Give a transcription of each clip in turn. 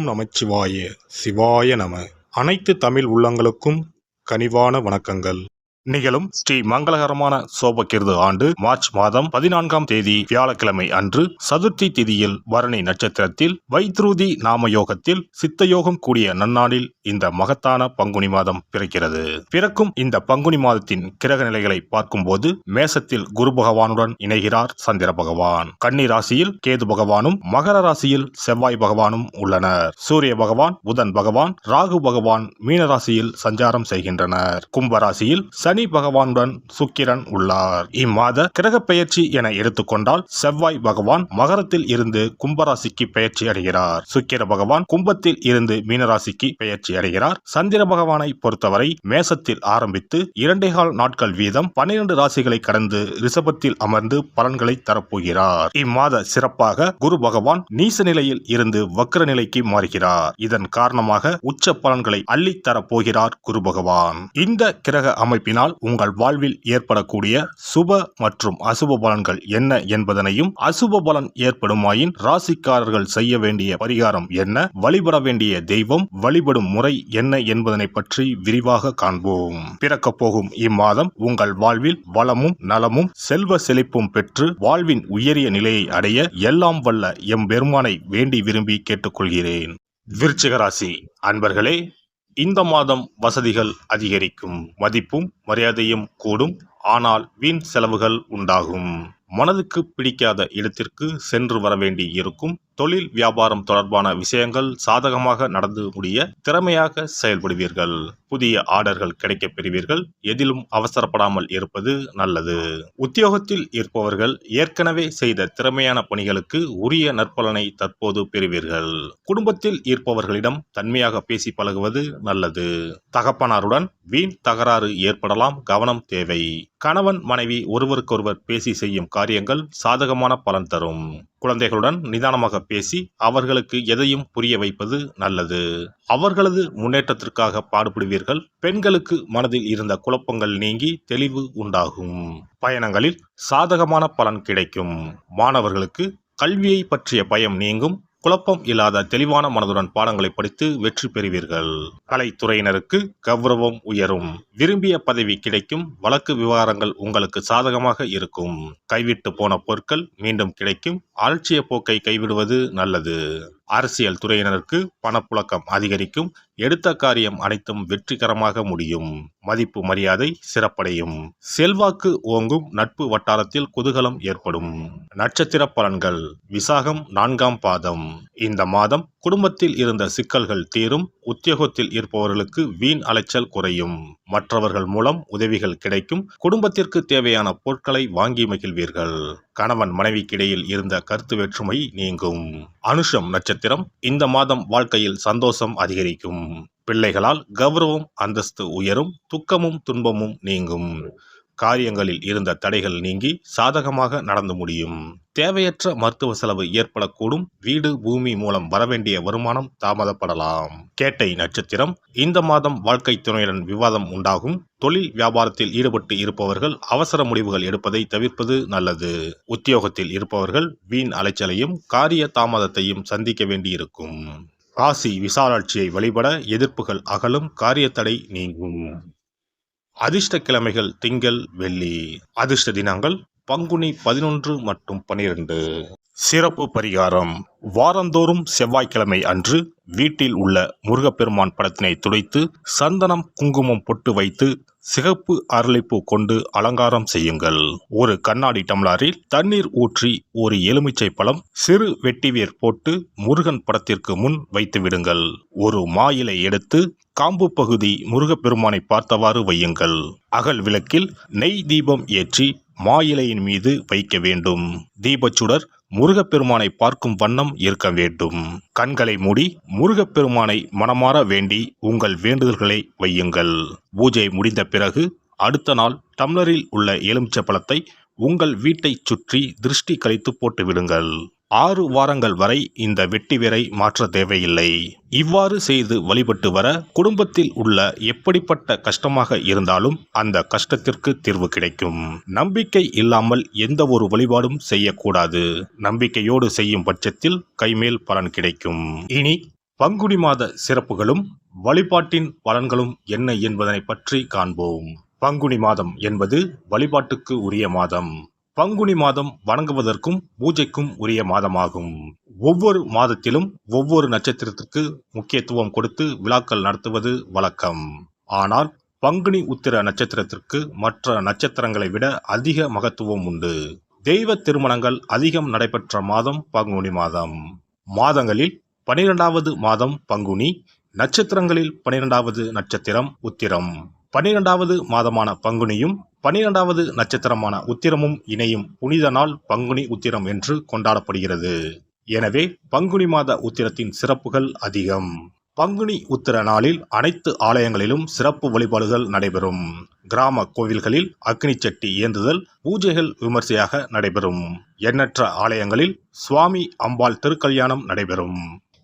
நமச்சிவாய சிவாய நம. அனைத்து தமிழ் உள்ளங்களுக்கும் கனிவான வணக்கங்கள். நிகழும் ஸ்ரீ மங்களகரமான சோபகிருது ஆண்டு மார்ச் மாதம் 14ஆம் தேதி வியாழக்கிழமை அன்று சதுர்த்தி திதியில் பரணி நட்சத்திரத்தில் வைத்ருதி நாம யோகத்தில் சித்தயோகம் கூடிய நன்னாளில் இந்த மகத்தான பங்குனி மாதம் பிறக்கிறது. பிறக்கும் இந்த பங்குனி மாதத்தின் கிரக நிலைகளை பார்க்கும்போது மேசத்தில் குரு பகவானுடன் இணைகிறார் சந்திர பகவான். கன்னி ராசியில் கேது பகவானும் மகர ராசியில் செவ்வாய் பகவானும் உள்ளனர். சூரிய பகவான் புதன் பகவான் ராகு பகவான் மீன ராசியில் சஞ்சாரம் செய்கின்றனர். கும்பராசியில் சனி பகவானுடன் சுக்கிரன் உள்ளார். இம்மாத கிரக பெயர்ச்சி என எடுத்துக்கொண்டால் செவ்வாய் பகவான் மகரத்தில் இருந்து கும்பராசிக்கு பெயர்ச்சி அடைகிறார். சுக்கிர பகவான் கும்பத்தில் இருந்து மீனராசிக்கு பெயர்ச்சி அடைகிறார். சந்திர பகவானை பொறுத்தவரை மேசத்தில் ஆரம்பித்து 2.25 நாட்கள் வீதம் 12 ராசிகளை கடந்து ரிஷபத்தில் அமர்ந்து பலன்களை தரப்போகிறார். இம்மாத சிறப்பாக குரு பகவான் நீச நிலையில் இருந்து வக்ர நிலைக்கு மாறுகிறார். இதன் காரணமாக உச்ச பலன்களை அள்ளித் தரப்போகிறார் குரு பகவான். இந்த கிரக அமைப்பினால் உங்கள் வாழ்வில் ஏற்படக்கூடிய சுப மற்றும் அசுப பலன்கள் என்ன என்பதனையும், அசுப பலன் ஏற்படுமாயின் ராசிக்காரர்கள் செய்ய வேண்டிய பரிகாரம் என்ன, வழிபட வேண்டிய தெய்வம், வழிபடும் முறை என்ன என்பதனை பற்றி விரிவாக காண்போம். பிறக்கப் போகும் இம்மாதம் உங்கள் வாழ்வில் வளமும் நலமும் செல்வ செழிப்பும் பெற்று வாழ்வின் உயரிய நிலையை அடைய எல்லாம் வல்ல எம்பெருமானை வேண்டி விரும்பி கேட்டுக்கொள்கிறேன். விருச்சிக ராசி அன்பர்களே, இந்த மாதம் வசதிகள் அதிகரிக்கும், மதிப்பும் மரியாதையும் கூடும். ஆனால் வீண் செலவுகள் உண்டாகும். மனதுக்கு பிடிக்காத இடத்திற்கு சென்று வர வேண்டி இருக்கும். தொழில் வியாபாரம் தொடர்பான விஷயங்கள் சாதகமாக நடந்து முடிய திறமையாக செயல்படுவீர்கள். புதிய ஆர்டர்கள் கிடைக்கப் பெறுவீர்கள். எதிலும் அவசரப்படாமல் இருப்பது நல்லது. உத்தியோகத்தில் இருப்பவர்கள் ஏற்கனவே செய்த திறமையான பணிகளுக்கு உரிய நற்பலனை தற்போது பெறுவீர்கள். குடும்பத்தில் இருப்பவர்களிடம் தன்மையாக பேசி பழகுவது நல்லது. தகப்பனாருடன் வீண் தகராறு ஏற்படலாம், கவனம் தேவை. கணவன் மனைவி ஒருவருக்கொருவர் பேசி செய்யும் காரியங்கள் சாதகமான பலன் தரும். குழந்தைகளுடன் நிதானமாக பேசி அவர்களுக்கு எதையும் புரிய வைப்பது நல்லது. அவர்களது முன்னேற்றத்திற்காக பாடுபடுவீர்கள். பெண்களுக்கு மனதில் இருந்த குழப்பங்கள் நீங்கி தெளிவு உண்டாகும். பயணங்களில் சாதகமான பலன் கிடைக்கும். மாணவர்களுக்கு கல்வியை பற்றிய பயம் நீங்கும். குழப்பம் இல்லாத தெளிவான மனதுடன் பாடங்களை படித்து வெற்றி பெறுவீர்கள். கலைத்துறையினருக்கு கௌரவம் உயரும். விரும்பிய பதவி கிடைக்கும். வழக்கு விவகாரங்கள் உங்களுக்கு சாதகமாக இருக்கும். கைவிட்டு போன பொருட்கள் மீண்டும் கிடைக்கும். அலட்சிய போக்கை கைவிடுவது நல்லது. அரசியல் துறையினருக்கு பணப்புழக்கம் அதிகரிக்கும். எடுத்த காரியம் அனைத்தும் வெற்றிகரமாக முடியும். மதிப்பு மரியாதை சிறப்படையும். செல்வாக்கு ஓங்கும். நட்பு வட்டாரத்தில் குதூகலம் ஏற்படும். நட்சத்திர பலன்கள். விசாகம் 4ஆம் பாதம். இந்த மாதம் குடும்பத்தில் இருந்த சிக்கல்கள் தீரும். உத்தியோகத்தில் இருப்பவர்களுக்கு வீண் அலைச்சல் குறையும். மற்றவர்கள் மூலம் உதவிகள் கிடைக்கும். குடும்பத்திற்கு தேவையான பொருட்களை வாங்கி மகிழ்வீர்கள். கணவன் மனைவிக்கிடையில் இருந்த கருத்து வேற்றுமை நீங்கும். அனுஷம் நட்சத்திரம். இந்த மாதம் வாழ்க்கையில் சந்தோஷம் அதிகரிக்கும். பிள்ளைகளால் கௌரவம் அந்தஸ்து உயரும். துக்கமும் துன்பமும் நீங்கும். காரியங்களில் இருந்த தடைகள் நீங்கி சாதகமாக நடந்து முடியும். தேவையற்ற மருத்துவ செலவு ஏற்படக்கூடும். வீடு பூமி மூலம் வரவேண்டிய வருமானம் தாமதப்படலாம். கேட்டை நட்சத்திரம். இந்த மாதம் வாழ்க்கை துணையுடன் விவாதம் உண்டாகும். தொழில் வியாபாரத்தில் ஈடுபட்டு இருப்பவர்கள் அவசர முடிவுகள் எடுப்பதை தவிர்ப்பது நல்லது. உத்தியோகத்தில் இருப்பவர்கள் வீண் அலைச்சலையும் காரிய தாமதத்தையும் சந்திக்க வேண்டியிருக்கும். காசி விசாலாட்சியை வழிபட எதிர்ப்புகள் அகலும். காரியத்தடை நீங்கும். அதிர்ஷ்ட கிழமைகள் திங்கள் வெள்ளி. அதிர்ஷ்ட தினங்கள் பங்குனி 11 மற்றும் 12. சிறப்பு பரிகாரம். வாரந்தோறும் செவ்வாய்க்கிழமை அன்று வீட்டில் உள்ள முருகப்பெருமான் படத்தினை துடைத்து சந்தனம் குங்குமம் பொட்டு வைத்து சிகப்பு அரளிப்பூ கொண்டு அலங்காரம் செய்யுங்கள். ஒரு கண்ணாடி டம்ளரில் தண்ணீர் ஊற்றி ஒரு எலுமிச்சை பழம் சிறு வெட்டிவேர் போட்டு முருகன் படத்திற்கு முன் வைத்து விடுங்கள். ஒரு மா இலை எடுத்து காம்பு பகுதி முருகப்பெருமானை பார்த்தவாறு வையுங்கள். அகல் விளக்கில் நெய் தீபம் ஏற்றி மா இலையின் மீது வைக்க வேண்டும். தீபச்சுடர் முருகப்பெருமானை பார்க்கும் வண்ணம் இருக்க வேண்டும். கண்களை மூடி முருகப்பெருமானை மனமாற வேண்டி உங்கள் வேண்டுதல்களை வையுங்கள். பூஜை முடிந்த பிறகு அடுத்த நாள் டம்ளரில் உள்ள எலுமிச்சை பழத்தை உங்கள் வீட்டை சுற்றி திருஷ்டி கழித்து போட்டு விடுங்கள். 6 வாரங்கள் வரை இந்த வெட்டிவேரை மாற்ற தேவையில்லை. இவ்வாறு செய்து வழிபட்டு வர குடும்பத்தில் உள்ள எப்படிப்பட்ட கஷ்டமாக இருந்தாலும் அந்த கஷ்டத்திற்கு தீர்வு கிடைக்கும். நம்பிக்கை இல்லாமல் எந்த ஒரு வழிபாடும் செய்யக்கூடாது. நம்பிக்கையோடு செய்யும் பட்சத்தில் கைமேல் பலன் கிடைக்கும். இனி பங்குனி மாத சிறப்புகளும் வழிபாட்டின் பலன்களும் என்ன என்பதனை பற்றி காண்போம். பங்குனி மாதம் என்பது வழிபாட்டுக்கு உரிய மாதம். பங்குனி மாதம் வணங்குவதற்கும் பூஜைக்கும் உரிய மாதமாகும். ஒவ்வொரு மாதத்திலும் ஒவ்வொரு நட்சத்திரத்திற்கு முக்கியத்துவம் கொடுத்து விழாக்கள் நடத்துவது வழக்கம். ஆனால் பங்குனி உத்திர நட்சத்திரத்திற்கு மற்ற நட்சத்திரங்களை விட அதிக மகத்துவம் உண்டு. தெய்வ திருமணங்கள் அதிகம் நடைபெற்ற மாதம் பங்குனி மாதம். மாதங்களில் 12வது மாதம் பங்குனி, நட்சத்திரங்களில் 12வது நட்சத்திரம் உத்திரம். 12வது மாதமான பங்குனியும் 12வது நட்சத்திரமான உத்திரமும் இணையும் புனித நாள் பங்குனி உத்திரம் என்று கொண்டாடப்படுகிறது. எனவே பங்குனி மாத உத்திரத்தின் சிறப்புகள் அதிகம். பங்குனி உத்திர நாளில் அனைத்து ஆலயங்களிலும் சிறப்பு வழிபாடுகள் நடைபெறும். கிராம கோவில்களில் அக்னி சட்டி ஏந்துதல், பூஜைகள் விமர்சையாக நடைபெறும். எண்ணற்ற ஆலயங்களில் சுவாமி அம்பாள் திருக்கல்யாணம் நடைபெறும்.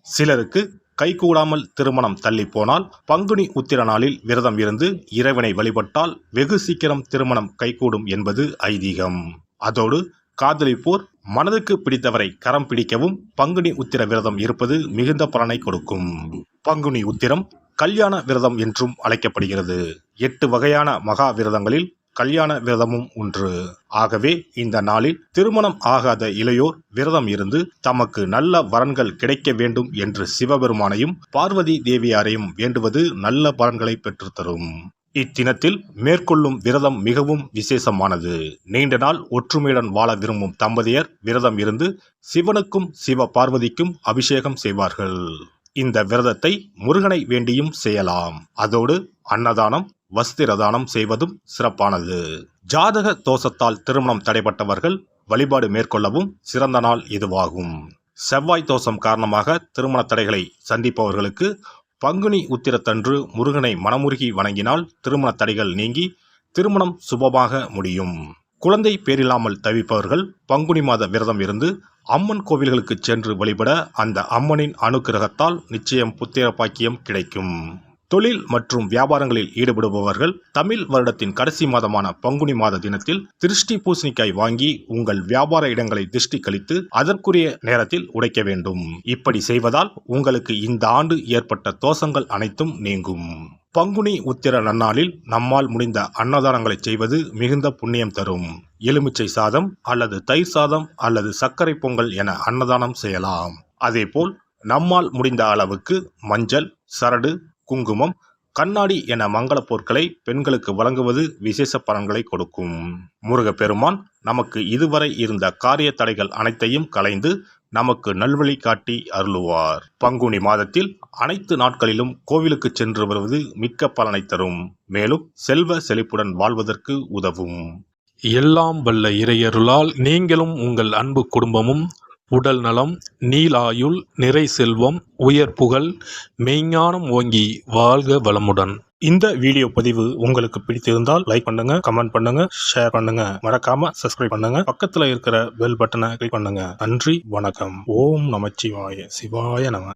சிலருக்கு கைகூடாமல் திருமணம் தள்ளி போனால் பங்குனி உத்திர நாளில் விரதம் இருந்து இறைவனை வழிபட்டால் வெகு சீக்கிரம் திருமணம் கைகூடும் என்பது ஐதீகம். அதோடு காதலிப்போர் மனதுக்கு பிடித்தவரை கரம் பிடிக்கவும் பங்குனி உத்திர விரதம் இருப்பது மிகுந்த பலனை கொடுக்கும். பங்குனி உத்திரம் கல்யாண விரதம் என்றும் அழைக்கப்படுகிறது. 8 வகையான மகா விரதங்களில் கல்யாண விரதமும் ஒன்று. ஆகவே இந்த நாளில் திருமணம் ஆகாத இளையோர் விரதம் இருந்து தமக்கு நல்ல வரன்கள் கிடைக்க வேண்டும் என்று சிவபெருமானையும் பார்வதி தேவியாரையும் வேண்டுவது நல்ல பலன்களை பெற்றுத்தரும். இத்தினத்தில் மேற்கொள்ளும் விரதம் மிகவும் விசேஷமானது. நீண்ட நாள் ஒற்றுமையுடன் வாழ விரும்பும் தம்பதியர் விரதம் இருந்து சிவனுக்கும் சிவ பார்வதிக்கும் அபிஷேகம் செய்வார்கள். இந்த விரதத்தை முருகனை வேண்டியும் செய்யலாம். அதோடு அன்னதானம், வஸ்திரதானம் செய்வதும் சிறப்பானது. ஜாதக தோஷத்தால் திருமணம் தடைபட்டவர்கள் வழிபாடு மேற்கொள்ளவும் சிறந்த நாள் இதுவாகும். செவ்வாய் தோஷம் காரணமாக திருமண தடைகளை சந்திப்பவர்களுக்கு பங்குனி உத்திரத்தன்று முருகனை மனமுருகி வணங்கினால் திருமண தடைகள் நீங்கி திருமணம் சுபமாக முடியும். குழந்தை பேரில்லாமல் தவிப்பவர்கள் பங்குனி மாத விரதம் இருந்து அம்மன் கோவில்களுக்கு சென்று வழிபட அந்த அம்மனின் அனுக்கிரகத்தால் நிச்சயம் புத்திர பாக்கியம் கிடைக்கும். தொழில் மற்றும் வியாபாரங்களில் ஈடுபடுபவர்கள் தமிழ் வருடத்தின் கடைசி மாதமான பங்குனி மாத தினத்தில் திருஷ்டி பூசணிக்காய் வாங்கி உங்கள் வியாபார இடங்களை திருஷ்டி கழித்து அதற்குரிய நேரத்தில் உடைக்க வேண்டும். இப்படி செய்வதால் உங்களுக்கு இந்த ஆண்டு ஏற்பட்ட தோஷங்கள் அனைத்தும் நீங்கும். பங்குனி உத்திர நன்னாளில் நம்மால் முடிந்த அன்னதானங்களை செய்வது மிகுந்த புண்ணியம் தரும். எலுமிச்சை சாதம் அல்லது தயிர் சாதம் அல்லது சர்க்கரை பொங்கல் என அன்னதானம் செய்யலாம். அதேபோல் நம்மால் முடிந்த அளவுக்கு மஞ்சள், சரடு, குங்குமம், கண்ணாடி என மங்கள பொருட்களை பெண்களுக்கு வழங்குவது விசேஷ பலன்களை கொடுக்கும். முருகப்பெருமான் நமக்கு இதுவரை இருந்த காரிய தடைகள் அனைத்தையும் களைந்து நமக்கு நல்வழி காட்டி அருளுவார். பங்குனி மாதத்தில் அனைத்து நாட்களிலும் கோவிலுக்கு சென்று வருவது மிக்க பலனை தரும். மேலும் செல்வ செழிப்புடன் வாழ்வதற்கு உதவும். எல்லாம் வல்ல இறையருளால் நீங்களும் உங்கள் அன்பு குடும்பமும் உடல் நலம், நீலாயுள், நிறை செல்வம், உயர் புகழ், மெய்ஞானம் ஓங்கி வாழ்க வளமுடன். இந்த வீடியோ பதிவு உங்களுக்கு பிடித்திருந்தால் லைக் பண்ணுங்க, கமெண்ட் பண்ணுங்க, ஷேர் பண்ணுங்க, மறக்காம சப்ஸ்கிரைப் பண்ணுங்க, பக்கத்துல இருக்கிற பெல் பட்டனை கிளிக் பண்ணுங்க. நன்றி, வணக்கம். ஓம் நமச்சிவாய, சிவாய நம.